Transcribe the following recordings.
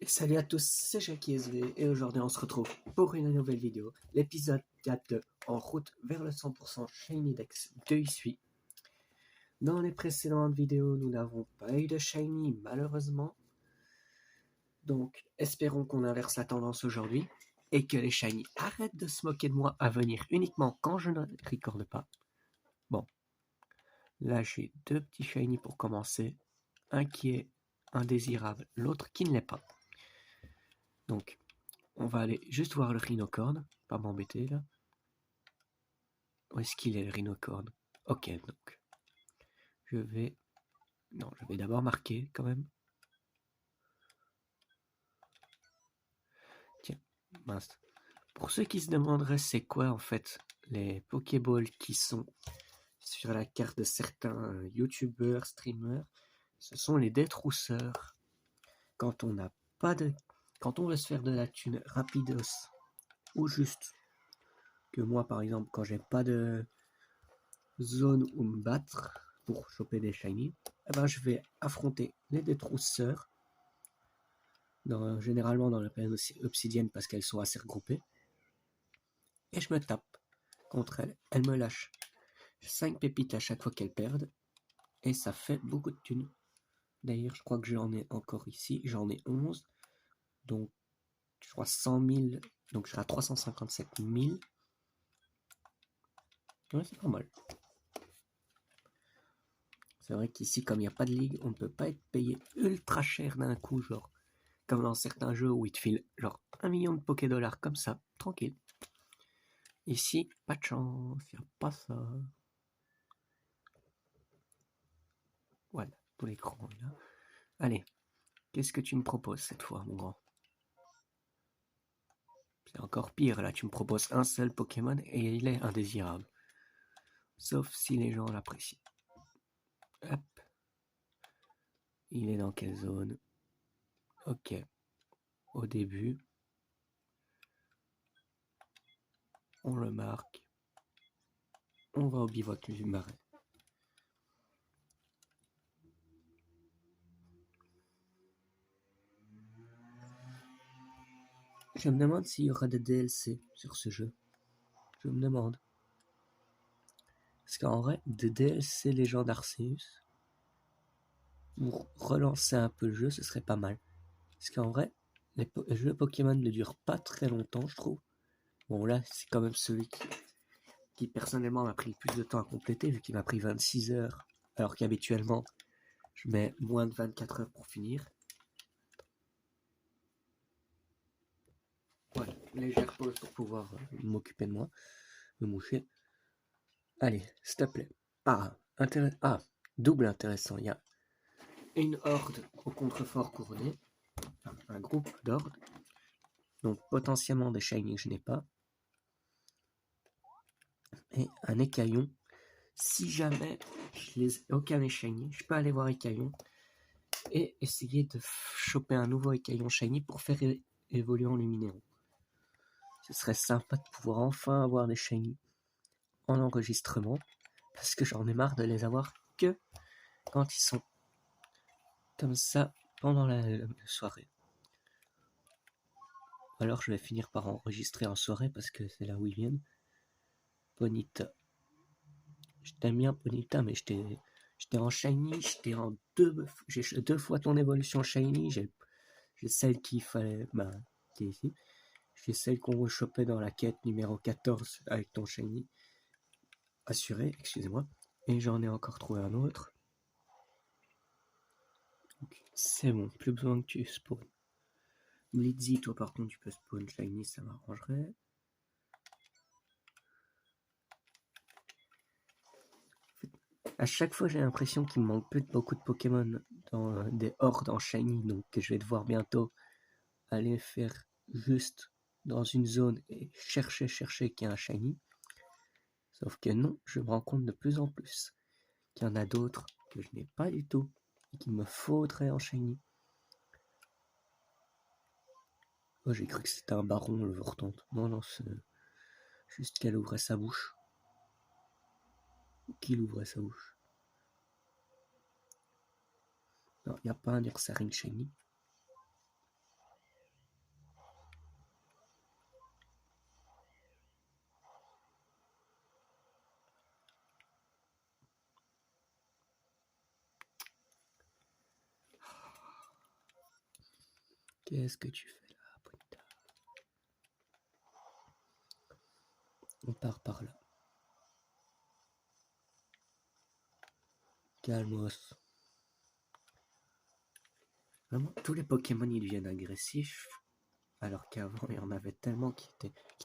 Et salut à tous, c'est Jackie SV et aujourd'hui on se retrouve pour une nouvelle vidéo. L'épisode 4 de En route vers le 100% Shiny Dex de Isui. Dans les précédentes vidéos, nous n'avons pas eu de Shiny malheureusement. Donc espérons qu'on inverse la tendance aujourd'hui et que les Shiny arrêtent de se moquer de moi à venir uniquement quand je ne recorde pas. Bon, là j'ai deux petits Shiny pour commencer. Un qui est indésirable, l'autre qui ne l'est pas. Donc on va aller juste voir le rhinocorne, pas m'embêter là. Où est-ce qu'il est le rhinocorne? Ok, donc je vais... Non, je vais d'abord marquer quand même. Tiens, mince. Pour ceux qui se demanderaient c'est quoi en fait les Pokéballs qui sont sur la carte de certains youtubeurs, streamers, ce sont les détrousseurs. Quand on n'a pas de... Quand on veut se faire de la thune rapidos, ou juste que moi par exemple, quand j'ai pas de zone où me battre pour choper des shiny, eh ben, je vais affronter les détrousseurs, généralement dans la période obsidienne parce qu'elles sont assez regroupées, et je me tape contre elles. Elles me lâchent 5 pépites à chaque fois qu'elles perdent, et ça fait beaucoup de thunes. D'ailleurs, je crois que j'en ai encore ici, j'en ai 11, donc je crois 100 000, donc je serai à 357 000. Ouais, c'est pas mal. C'est vrai qu'ici, comme il n'y a pas de ligue, on ne peut pas être payé ultra cher d'un coup, genre comme dans certains jeux où ils te filent genre 1 million de Poké-dollars comme ça, tranquille. Ici, pas de chance, il n'y a pas ça. Voilà, tout l'écran est là. Allez, qu'est-ce que tu me proposes cette fois, mon grand? C'est encore pire, là, tu me proposes un seul Pokémon et il est indésirable. Sauf si les gens l'apprécient. Hop. Il est dans quelle zone? Ok. Au début. On le marque. On va au bivouac du marais. Je me demande s'il y aura des DLC sur ce jeu. Je me demande. Parce qu'en vrai, des DLC Légende Arceus, pour relancer un peu le jeu, ce serait pas mal. Parce qu'en vrai, les jeux Pokémon ne durent pas très longtemps, je trouve. Bon, là, c'est quand même celui qui personnellement m'a pris le plus de temps à compléter, vu qu'il m'a pris 26 heures, alors qu'habituellement, je mets moins de 24 heures pour finir. Voilà, légère pause pour pouvoir m'occuper de moi, me moucher. Allez, s'il te plaît. Double intéressant. Il y a une horde au contrefort couronné, enfin, un groupe d'hordes, donc potentiellement des shiny que je n'ai pas, et un écaillon. Si jamais aucun est shiny, je peux aller voir écaillon et essayer de choper un nouveau écaillon shiny pour faire évoluer en Luminéon. Ce serait sympa de pouvoir enfin avoir des shiny en enregistrement, parce que j'en ai marre de les avoir que quand ils sont comme ça pendant la soirée. Alors je vais finir par enregistrer en soirée parce que c'est là où ils viennent. Ponyta. Je t'aime bien Ponyta, mais j'étais en shiny, j'ai 2 fois ton évolution shiny, j'ai celle qu'il fallait, qui est ici. J'ai celle qu'on chopait dans la quête numéro 14 avec ton shiny assuré, excusez-moi. Et j'en ai encore trouvé un autre. C'est bon, plus besoin que tu spawns. Blitzy, toi par contre tu peux spawn shiny, ça m'arrangerait. À chaque fois j'ai l'impression qu'il me manque beaucoup de Pokémon dans des hordes en shiny, donc que je vais devoir bientôt aller faire juste dans une zone et chercher qu'il y a un shiny. Sauf que non, je me rends compte de plus en plus qu'il y en a d'autres que je n'ai pas du tout et qu'il me faudrait en shiny. Oh, j'ai cru que c'était un baron le Vortante. Non, c'est juste qu'elle ouvrait sa bouche. Qu'il ouvrait sa bouche. Non, il n'y a pas un Ursaring shiny. Qu'est-ce que tu fais là, Brita? On part par là. Calmos. Vraiment, tous les Pokémon ils deviennent agressifs, alors qu'avant il y en avait tellement qui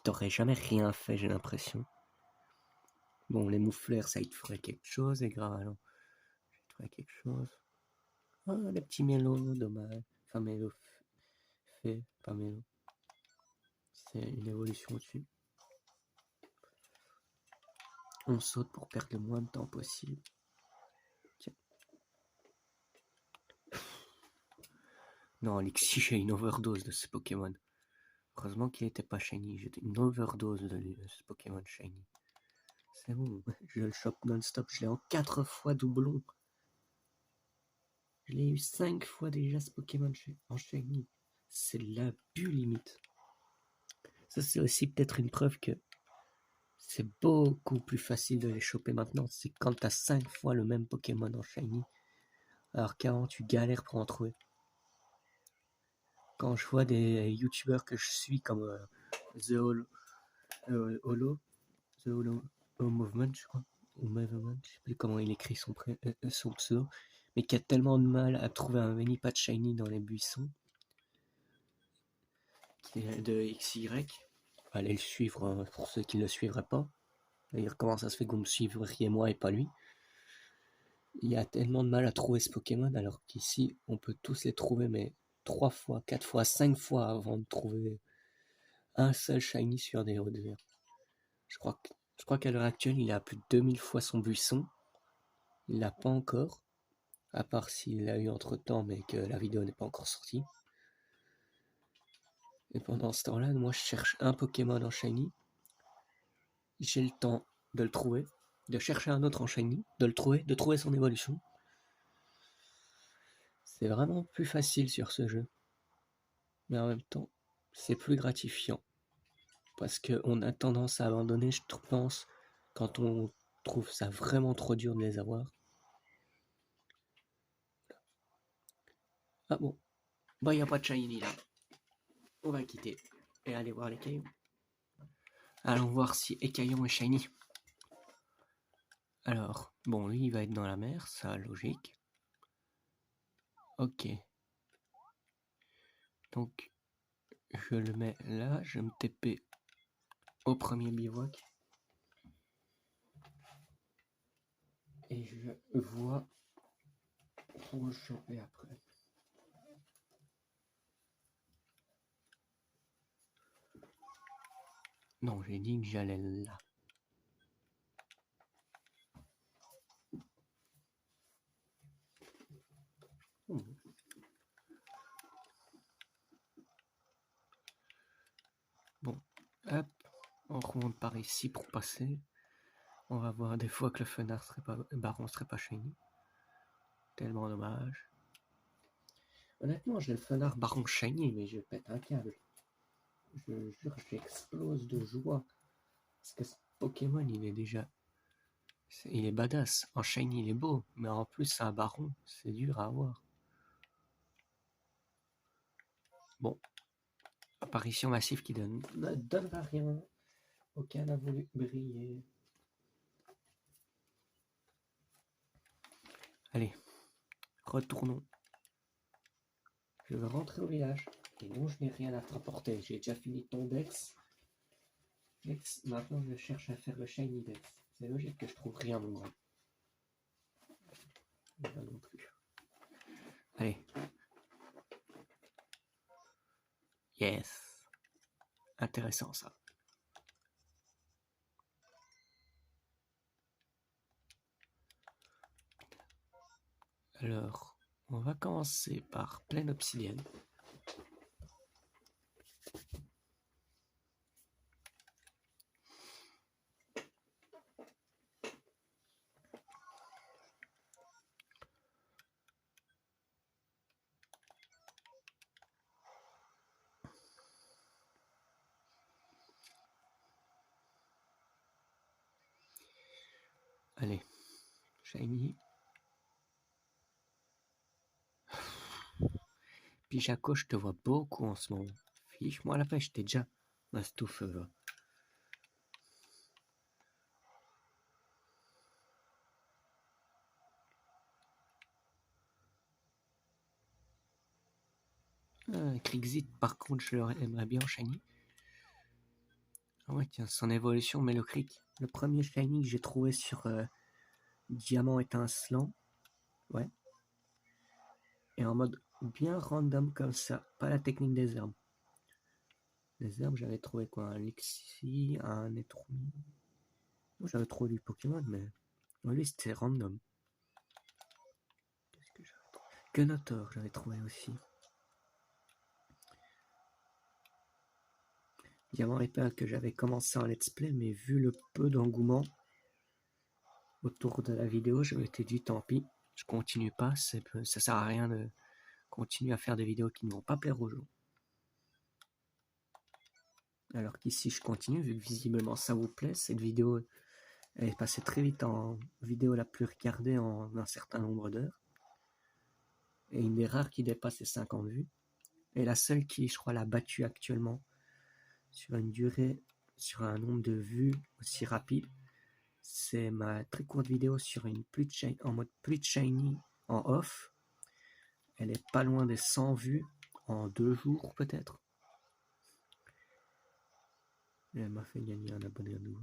t'auraient jamais rien fait, j'ai l'impression. Bon, les moufleurs, ça, ils te ferait quelque chose, et Gravalon, il te ferait quelque chose. Ah, les petits mélos, dommage. Enfin, mélos, fait, pas mélos. C'est une évolution au-dessus. On saute pour perdre le moins de temps possible. Tiens. Non, Alexis, j'ai une overdose de ce Pokémon. Heureusement qu'il n'était pas shiny. J'ai une overdose de ce Pokémon shiny. C'est bon, je le chope non-stop. Je l'ai en 4 fois doublon. Je l'ai eu 5 fois déjà ce Pokémon en shiny. C'est l'abus limite. Ça, c'est aussi peut-être une preuve que c'est beaucoup plus facile de les choper maintenant. C'est quand t'as 5 fois le même Pokémon en shiny. Alors qu'avant, tu galères pour en trouver. Quand je vois des youtubeurs que je suis comme The Holo, The Holo Movement, je crois, ou Movement, je sais plus comment il écrit son pseudo, mais qui a tellement de mal à trouver un Venipatch shiny dans les buissons, qui est de XY. Allez le suivre pour ceux qui ne le suivraient pas. D'ailleurs, comment ça se fait que vous me suivriez moi et pas lui? Il y a tellement de mal à trouver ce Pokémon, alors qu'ici, on peut tous les trouver, mais 3 fois, 4 fois, 5 fois avant de trouver un seul shiny sur des hautes verts. Je crois qu'à l'heure actuelle, il a plus de 2000 fois son buisson. Il l'a pas encore, à part s'il l'a eu entre temps, mais que la vidéo n'est pas encore sortie. Et pendant ce temps-là, moi je cherche un Pokémon en shiny. J'ai le temps de le trouver, de chercher un autre en shiny, de le trouver, de trouver son évolution. C'est vraiment plus facile sur ce jeu. Mais en même temps, c'est plus gratifiant. Parce qu'on a tendance à abandonner, je pense, quand on trouve ça vraiment trop dur de les avoir. Ah bon, bah y a pas de shiny là. On va quitter et aller voir les cailloux. Allons voir si Écaillon est shiny. Alors, bon, lui il va être dans la mer, ça logique. Ok. Donc, je le mets là, je me TP au premier bivouac. Et je vois pour le choper après. Non, j'ai dit que j'allais là. Bon, hop, on remonte par ici pour passer. On va voir des fois que le Fenard serait pas, Baron serait pas shiny. Tellement dommage. Honnêtement, j'ai le Fenard Baron shiny, mais je pète un câble. Je jure, j'explose de joie. Parce que ce Pokémon, il est déjà... Il est badass. En shiny, il est beau. Mais en plus, c'est un Baron. C'est dur à avoir. Bon. Apparition massive qui ne donnera rien. Aucun n'a voulu briller. Allez. Retournons. Je veux rentrer au village. Et non, je n'ai rien à te rapporter. J'ai déjà fini ton Dex. Dex, maintenant je cherche à faire le Shiny Dex. C'est logique que je trouve rien, mon grand. Pas non plus. Allez. Yes. Intéressant ça. Alors, on va commencer par Plaine Obsidienne. Allez, Shiny. Puis Jaco, je te vois beaucoup en ce moment. Fiche-moi la pêche, t'es déjà dans tout feu. Krixit, par contre, je l'aimerais bien en shiny. Ah ouais, tiens, son évolution Melocric. Le premier shiny que j'ai trouvé sur Diamant étincelant. Ouais. Et en mode bien random comme ça. Pas la technique des herbes. Les herbes, j'avais trouvé quoi? Un Lexi, un Etrumi. J'avais trouvé du Pokémon, mais lui c'était random. Qu'est-ce que j'avais trouvé? Gunotor, j'avais trouvé aussi. Diamant et Perle que j'avais commencé en let's play, mais vu le peu d'engouement autour de la vidéo, je m'étais dit tant pis, je continue pas, ça sert à rien de continuer à faire des vidéos qui ne vont pas plaire aux gens. Alors qu'ici je continue, vu que visiblement ça vous plaît, cette vidéo elle est passée très vite en vidéo la plus regardée en un certain nombre d'heures. Et une des rares qui dépasse les 50 vues. Et la seule qui, je crois, l'a battue actuellement sur une durée, sur un nombre de vues aussi rapide, c'est ma très courte vidéo sur une en mode plus shiny en off. Elle est pas loin des 100 vues en 2 jours peut-être. Elle m'a fait gagner un abonné à nouveau.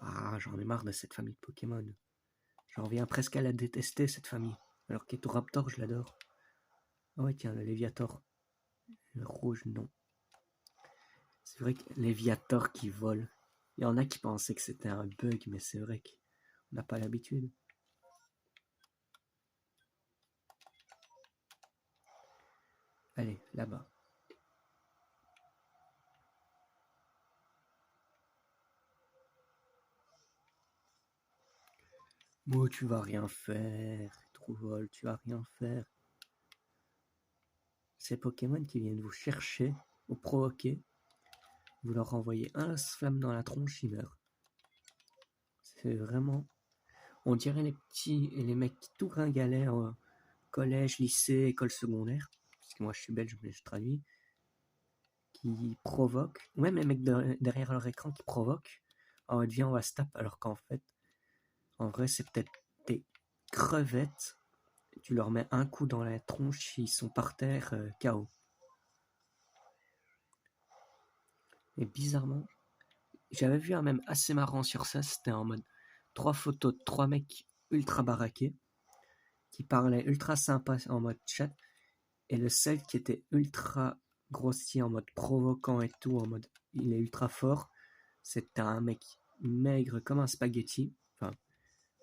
Ah, j'en ai marre de cette famille de Pokémon. J'en viens presque à la détester, cette famille. Alors qu'Etoraptor, je l'adore. Ah ouais, tiens, le Léviator. Le rouge, non. C'est vrai que Léviator qui vole. Il y en a qui pensaient que c'était un bug, mais c'est vrai qu'on n'a pas l'habitude. Allez, là-bas. Moi, tu vas rien faire. Trouvol, tu vas rien faire. Ces Pokémon qui viennent vous chercher, vous provoquer, vous leur envoyez un lance-flamme dans la tronche, ils meurent. C'est vraiment... On dirait les petits et les mecs qui tout gringalaient en collège, lycée, école secondaire. Parce que moi, je suis belge, mais je traduis. Qui provoquent, ou même les mecs derrière leur écran qui provoquent. En mode, viens, on va se taper, alors qu'en fait, en vrai, c'est peut-être des crevettes. Tu leur mets un coup dans la tronche, ils sont par terre, KO. Et bizarrement, j'avais vu un même assez marrant sur ça, c'était en mode 3 photos de 3 mecs ultra baraqués, qui parlaient ultra sympa en mode chat, et le seul qui était ultra grossier en mode provoquant et tout, en mode il est ultra fort, c'était un mec maigre comme un spaghetti, enfin,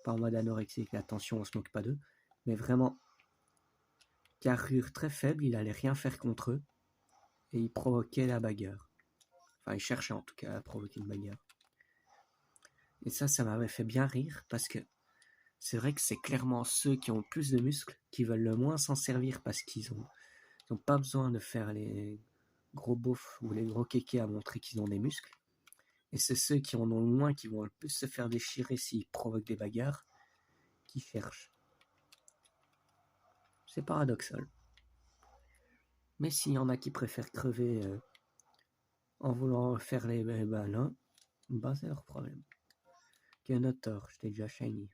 pas en mode anorexique, attention, on se moque pas d'eux, mais vraiment carrure très faible, il allait rien faire contre eux, et il provoquait la bagarre. Enfin, il cherchait en tout cas à provoquer une bagarre. Et ça m'avait fait bien rire, parce que c'est vrai que c'est clairement ceux qui ont le plus de muscles qui veulent le moins s'en servir, parce qu'ils ont pas besoin de faire les gros beaufs ou les gros kékés à montrer qu'ils ont des muscles. Et c'est ceux qui en ont le moins qui vont le plus se faire déchirer s'ils provoquent des bagarres, qui cherchent. C'est paradoxal. Mais s'il y en a qui préfèrent crever en voulant faire les malins, bah c'est leur problème. Gunotor, je t'ai déjà shiny.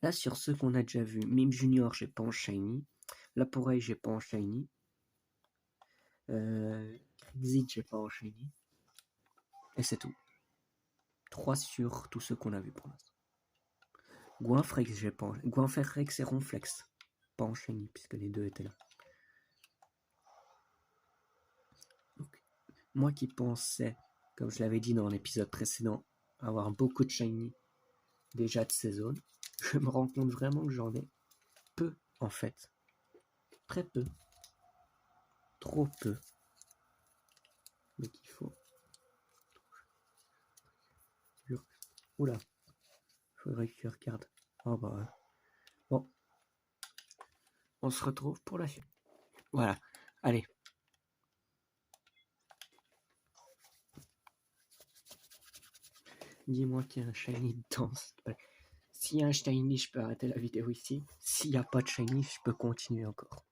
Là, sur ceux qu'on a déjà vus, Mime Junior, j'ai pas en shiny. Laporeille, j'ai pas en shiny. Krixit, j'ai pas en shiny. Et c'est tout. 3 sur tous ceux qu'on a vus pour l'instant. Goinfrex, j'ai pas en... Goinfrex et Ronflex, pas en shiny, puisque les deux étaient là. Donc, moi qui pensais, comme je l'avais dit dans l'épisode précédent, avoir beaucoup de shiny déjà de ces zones, je me rends compte vraiment que j'en ai peu en fait. Très peu. Trop peu. Mais qu'il faut. Oula. Faudrait que tu regardes. Oh bah. Bon. On se retrouve pour la suite. Voilà. Allez. Dis-moi qu'il y a un shiny dedans. S'il y a un shiny, je peux arrêter la vidéo ici. S'il n'y a pas de shiny, je peux continuer encore.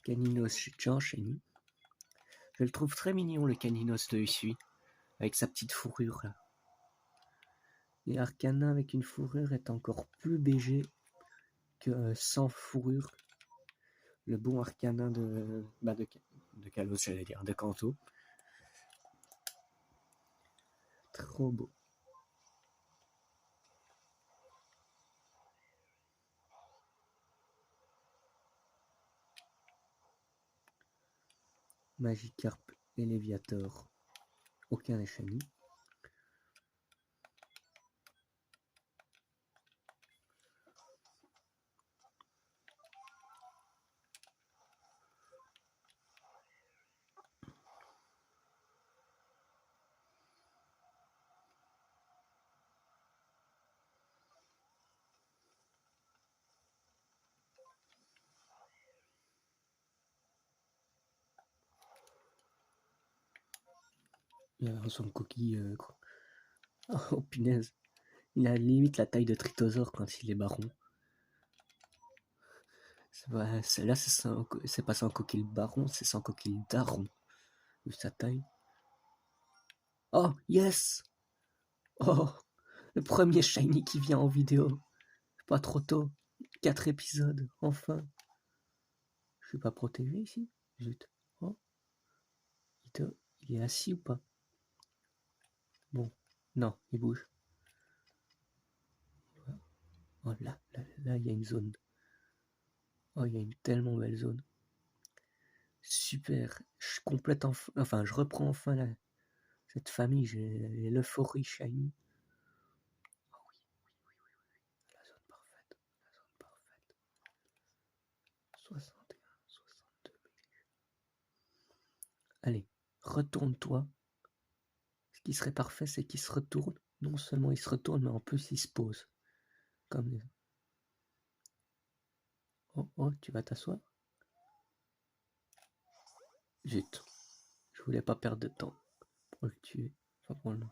Caninos, je suis déjà en shiny. Je le trouve très mignon, le Caninos de Usui, avec sa petite fourrure là. Et Arcana avec une fourrure est encore plus BG que sans fourrure. Le bon Arcana de Kalos, j'allais dire, de Kanto. Trop beau. Magikarp et Léviator. Aucun n'est shiny. Il a son coquille. Oh punaise. Il a limite la taille de Tritosaur quand il est baron. Là, c'est pas sans coquille baron, c'est sans coquille daron. Vu sa taille. Oh, yes! Oh, le premier shiny qui vient en vidéo. Pas trop tôt. 4 épisodes, enfin. Je suis pas protégé ici? Zut. Oh. Il est assis ou pas? Bon. Non, il bouge. Oh là, il y a une zone. Oh, il y a une tellement belle zone. Super. Je complète enfin, je reprends enfin cette famille. J'ai l'euphorie shiny. Oh oui. La zone parfaite. La zone parfaite. 61, 62. Allez, retourne-toi. Ce qui serait parfait, c'est qu'il se retourne. Non seulement il se retourne, mais en plus il se pose. Comme... Oh, oh, tu vas t'asseoir? Zut. Je voulais pas perdre de temps pour le tuer. Enfin, pour le...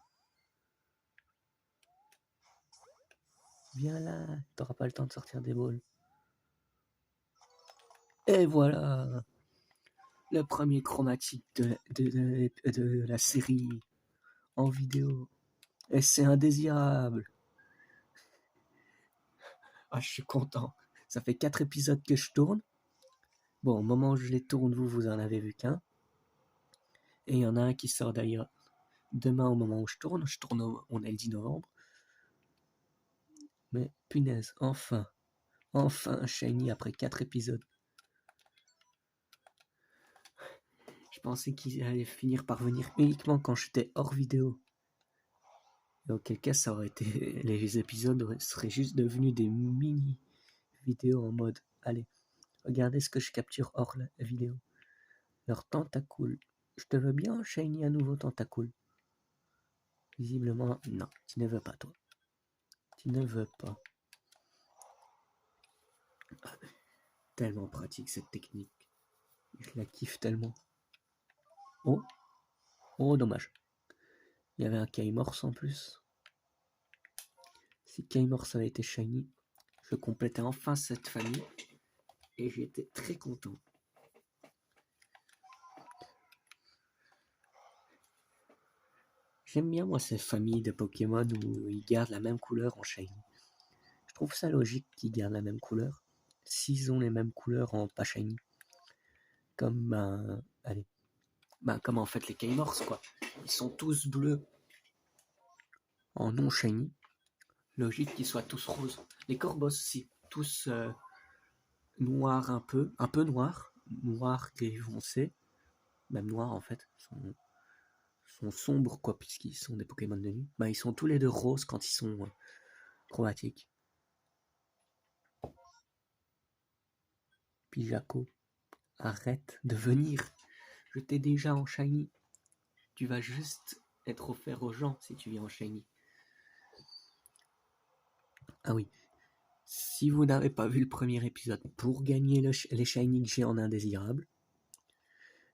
Viens là, t'auras pas le temps de sortir des balles. Et voilà, le premier chromatique de la série en vidéo. Et c'est indésirable. Ah, je suis content. Ça fait 4 épisodes que je tourne. Bon, au moment où je les tourne, vous en avez vu qu'un. Et il y en a un qui sort d'ailleurs demain au moment où je tourne. On est le 10 novembre. Mais punaise, enfin un shiny après 4 épisodes. Je pensais qu'il allait finir par venir uniquement quand j'étais hors vidéo. Et auquel cas, ça aurait été. Les épisodes seraient juste devenus des mini vidéos en mode allez, regardez ce que je capture hors la vidéo. Leur tentacule. Je te veux bien, shiny à nouveau tentacule. Visiblement, non, tu ne veux pas, toi. Tu ne veux pas. Tellement pratique cette technique. Je la kiffe tellement. Oh, oh, dommage. Il y avait un Kaimorse en plus. Si Kaimorse avait été shiny, je complétais enfin cette famille. Et j'étais très content. J'aime bien moi ces familles de Pokémon où ils gardent la même couleur en shiny. Je trouve ça logique qu'ils gardent la même couleur. S'ils ont les mêmes couleurs en pas shiny. Comme comme en fait les Kaimorse quoi. Ils sont tous bleus en non shiny. Logique qu'ils soient tous roses. Les Corvos aussi, tous noirs un peu noir gris foncé, même noir en fait. Sont sombres quoi puisqu'ils sont des Pokémon de nuit. Ils sont tous les deux roses quand ils sont chromatiques. Puis Jaco, arrête de venir. Je t'ai déjà en shiny. Tu vas juste être offert aux gens si tu viens en shiny. Ah oui, Si vous n'avez pas vu le premier épisode, pour gagner les shiny que j'ai en indésirable,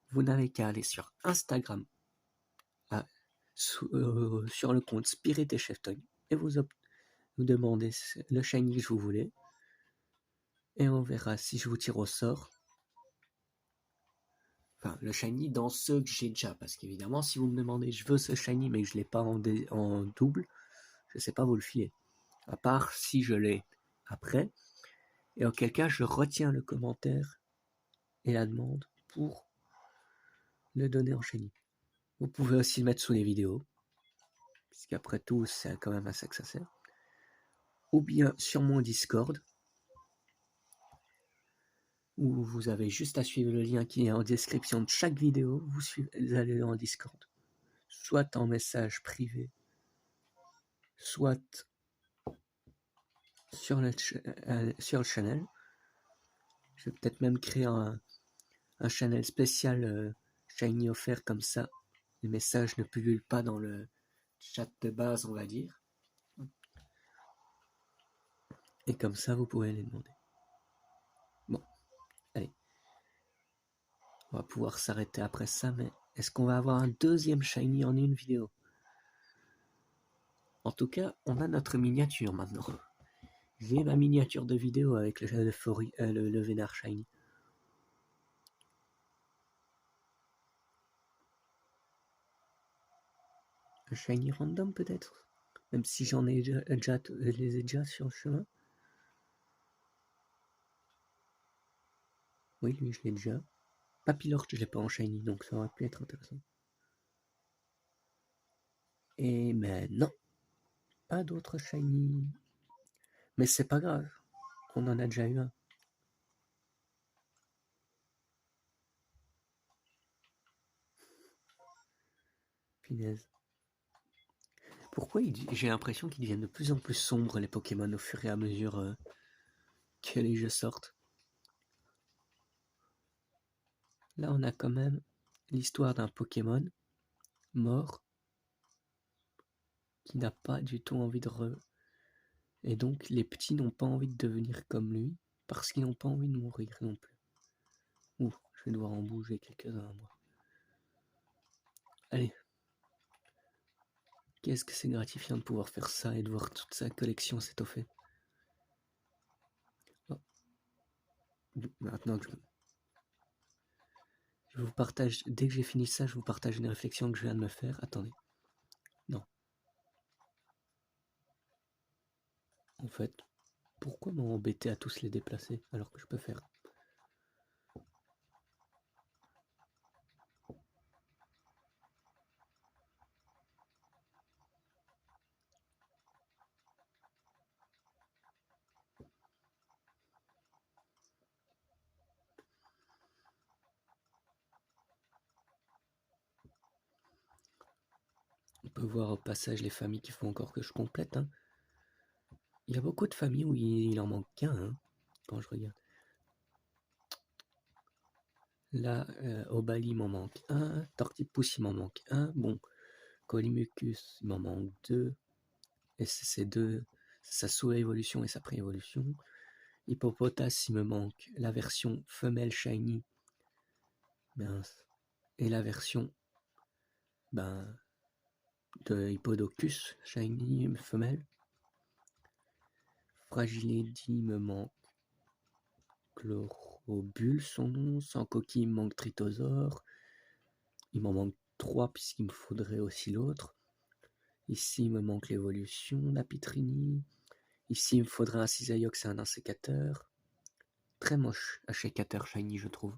vous n'avez qu'à aller sur Instagram, sur le compte Spirit et Cheftoy, et vous demandez le shiny que vous voulez, et on verra si je vous tire au sort. Enfin, le shiny dans ceux que j'ai déjà, parce qu'évidemment, si vous me demandez je veux ce shiny mais que je ne l'ai pas en double, je ne sais pas vous le filer. À part si je l'ai après, et auquel cas je retiens le commentaire et la demande pour le donner en shiny. Vous pouvez aussi le mettre sous les vidéos, puisqu'après tout, c'est quand même à ça que ça sert. Ou bien sur mon Discord, où vous avez juste à suivre le lien qui est en description de chaque vidéo, vous allez en Discord. Soit en message privé, soit sur le channel. Je vais peut-être même créer un channel spécial Shiny offert, comme ça les messages ne pullulent pas dans le chat de base, on va dire. Et comme ça, vous pouvez les demander. Bon, allez. On va pouvoir s'arrêter après ça, mais est-ce qu'on va avoir un deuxième Shiny en une vidéo? En tout cas, on a notre miniature maintenant. J'ai ma miniature de vidéo avec le Vénard Shiny. Un Shiny random peut-être? Même si j'en ai les ai déjà sur le chemin. Oui, lui je l'ai déjà. Papillorch, je l'ai pas en shiny, donc ça aurait pu être intéressant. Et mais non, pas d'autres shiny. Mais c'est pas grave, on en a déjà eu un. Punaise. Pourquoi j'ai l'impression qu'ils deviennent de plus en plus sombres, les Pokémon, au fur et à mesure que les jeux sortent? Là, on a quand même l'histoire d'un Pokémon mort qui n'a pas du tout envie de Et donc, les petits n'ont pas envie de devenir comme lui parce qu'ils n'ont pas envie de mourir non plus. Ouh, je vais devoir en bouger quelques-uns, moi. Allez. Qu'est-ce que c'est gratifiant de pouvoir faire ça et de voir toute sa collection s'étoffer. Oh. Maintenant que je vous partage, dès que j'ai fini ça, je vous partage une réflexion que je viens de me faire. Attendez. Non. En fait, pourquoi m'embêter à tous les déplacer alors que je peux faire? On peut voir au passage les familles qu'il faut encore que je complète. Hein. Il y a beaucoup de familles où il en manque qu'un, hein, quand je regarde. Là, Obali, il m'en manque un. Tortipousse, il m'en manque un. Bon, Colimucus, il m'en manque deux. Et c'est deux, sa sous-évolution et sa pré-évolution. Hippopotas, il me manque la version femelle shiny. Mince. Et la version de Hippodocus shiny femelle. Fragility, il me manque Chlorobule, son nom. Sans coquille, il me manque Tritosaure. Il m'en manque 3 puisqu'il me faudrait aussi l'autre. Ici, il me manque l'évolution, la Pitrini. Ici, il me faudrait un Cisaillux et un Insécateur. Très moche, Insécateur shiny, je trouve.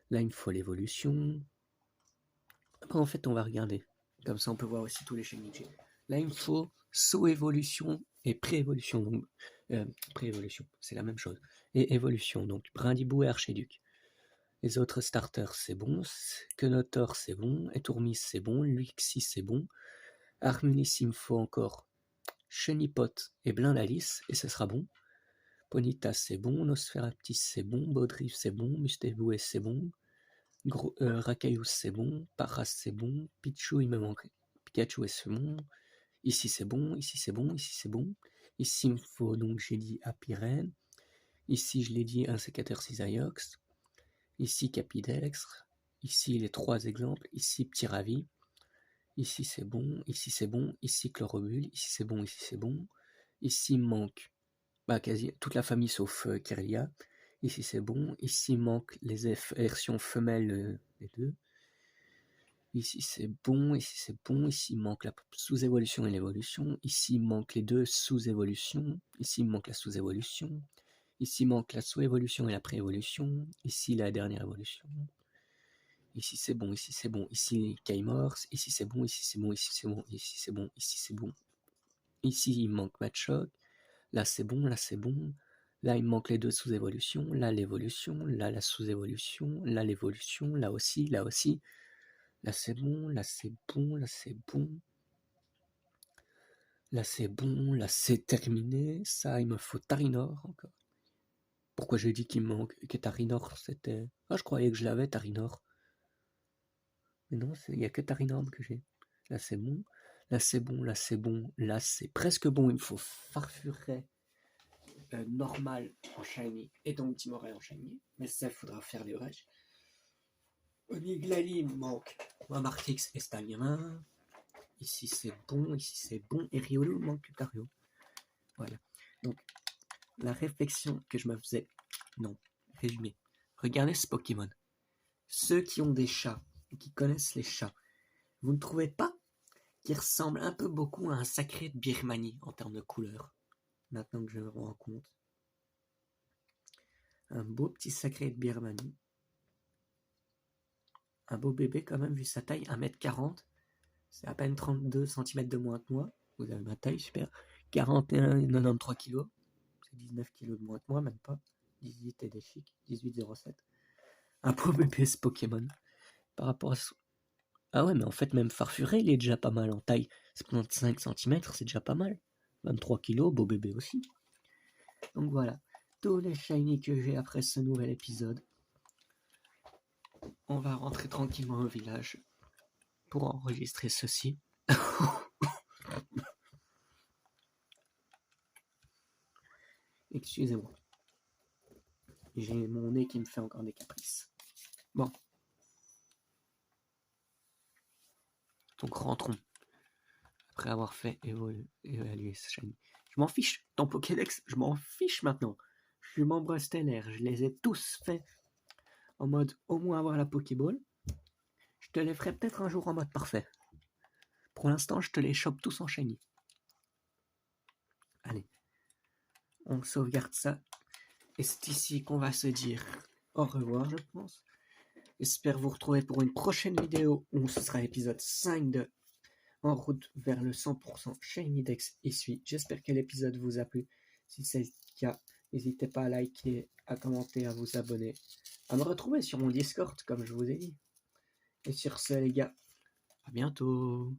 Là, il me faut l'évolution. Après, en fait, on va regarder. Comme ça, on peut voir aussi tous les shiny que j'ai. Là, il me faut sous-évolution et pré-évolution. Donc, pré-évolution, c'est la même chose. Et évolution, donc Brindibou et Archiduc. Les autres starters, c'est bon. Kenotor, c'est bon. Etourmis, c'est bon. Luxie, c'est bon. Armunis, il me faut encore Chenipot et Blindalice, et ce sera bon. Ponyta, c'est bon. Nosferaptis, c'est bon. Baudrive, c'est bon. Mustéboué, c'est bon. Rakaius, c'est bon. Paras, c'est bon. Pichu, il me manque. Pikachu, c'est bon. Ici, c'est bon. Ici, c'est bon. Ici, c'est bon. Ici, il me faut, donc j'ai dit Apirène. Ici, je l'ai dit, un sécateur Cisaiox. Ici, Capidextre. Ici, les 3 exemples. Ici, Petit Ravi. Ici, c'est bon. Ici, c'est bon. Ici, Chlorobule. Ici, c'est bon. Ici, c'est bon. Ici, il manque quasi toute la famille sauf Kirlia. Ici, c'est bon. Ici, il manque les versions femelles des deux. Ici, c'est bon. Ici, c'est bon. Ici, il manque la sous-évolution et l'évolution. Ici, il manque les deux sous-évolutions. Ici, il manque la sous-évolution. Ici, il manque la sous-évolution et la pré-évolution. Ici, la dernière évolution. Ici, c'est bon. Ici, c'est bon. Ici, Kaimors. Ici, c'est bon. Ici, c'est bon. Ici, c'est bon. Ici, c'est bon. Ici, c'est bon. Ici, il manque Machoc. Là, c'est bon. Là, c'est bon. Là, il manque les deux sous-évolutions. Là, l'évolution. Là, la sous-évolution. Là, l'évolution. Là aussi. Là aussi. Là, c'est bon. Là, c'est bon. Là, c'est bon. Là, c'est bon. Là, c'est terminé. Ça, il me faut Tarinor encore. Pourquoi j'ai dit qu'il me manque que Tarinor, c'était... Ah, je croyais que je l'avais, Tarinor. Mais non, il n'y a que Tarinor que j'ai. Là, c'est bon. Là, c'est bon. Là, c'est bon. Là, c'est presque bon. Il me faut Farfuret normal en shiny et donc Timoret en shiny. Mais ça, il faudra faire les vrais. Oniglali, il me manque Martix et Stalliamin. Ici, c'est bon. Ici, c'est bon. Et Riolu, il manque Lucario. Voilà. Donc, la réflexion que je me faisais... Non, résumé. Regardez ce Pokémon. Ceux qui ont des chats, qui connaissent les chats, vous ne trouvez pas qu'il ressemble un peu beaucoup à un sacré de Birmanie en termes de couleur? Maintenant que je me rends compte. Un beau petit sacré de Birmanie. Un beau bébé quand même, vu sa taille, 1m40. C'est à peine 32 cm de moins que moi. Vous avez ma taille, super. 41,93 kg. C'est 19 kg de moins que moi, même pas. 18 et des chics. 18,07. Un beau bébé ce Pokémon. Par rapport à... Ah ouais, mais en fait, même Farfuret, il est déjà pas mal en taille. 75 cm, c'est déjà pas mal. 23 kg, beau bébé aussi. Donc voilà, tous les shiny que j'ai après ce nouvel épisode. On va rentrer tranquillement au village pour enregistrer ceci. Excusez-moi. J'ai mon nez qui me fait encore des caprices. Bon. Donc rentrons. Après avoir fait évaluer ce shiny. Je m'en fiche. Ton Pokédex, je m'en fiche maintenant. Je suis membre stellaire. Je les ai tous faits en mode au moins avoir la Pokéball. Je te les ferai peut-être un jour en mode parfait. Pour l'instant, je te les chope tous en shiny. Allez. On sauvegarde ça. Et c'est ici qu'on va se dire au revoir, je pense. J'espère vous retrouver pour une prochaine vidéo où ce sera l'épisode 5 de En route vers le 100% Shiny Dex Essuie. J'espère que l'épisode vous a plu. Si c'est le cas, n'hésitez pas à liker, à commenter, à vous abonner, à me retrouver sur mon Discord, comme je vous ai dit. Et sur ce, les gars, à bientôt.